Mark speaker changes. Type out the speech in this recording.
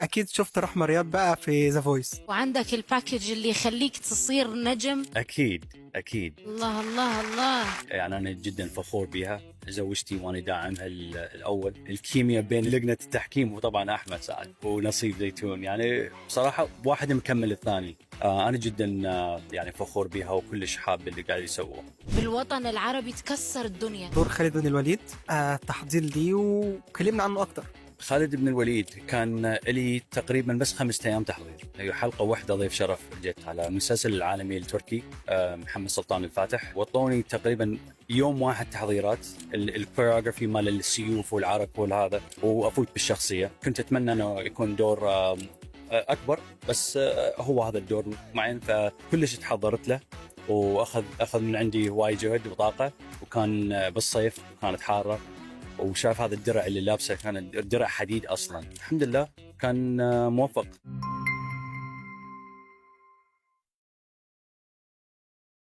Speaker 1: اكيد شفت رحمة رياض بقى في ذا فويس.
Speaker 2: وعندك الباكج اللي يخليك تصير نجم.
Speaker 3: أكيد.
Speaker 2: الله الله الله.
Speaker 3: يعني أنا جدا فخور بها، زوجتي وأنا داعمها الأول. الكيمياء بين لجنة التحكيم وطبعا أحمد سعد ونصيب زيتون، يعني بصراحة واحد مكمل الثاني. أنا جدا يعني فخور بها وكلش حاب اللي قاعد يسووه.
Speaker 2: بالوطن العربي تكسر الدنيا.
Speaker 1: دور خالد بن الوليد، تحضير ليه وكلمنا عنه اكتر.
Speaker 3: خالد بن الوليد كان لي تقريبا بس 5 أيام تحضير، هي حلقة واحدة ضيف شرف. جيت على المسلسل العالمي التركي محمد سلطان الفاتح، وطوني تقريبا يوم واحد تحضيرات، الكوريوغرافي مال السيوف والعرق والهذا، وأفوت بالشخصية. كنت أتمنى أنه يكون دور أكبر، بس هو هذا الدور معين، فكلش تحضرت له. وأخذ من عندي هواي جهد وطاقة، وكان بالصيف كانت حارة، وشاف هذا الدرع اللي لابسه كان الدرع حديد أصلا. الحمد لله كان موفق.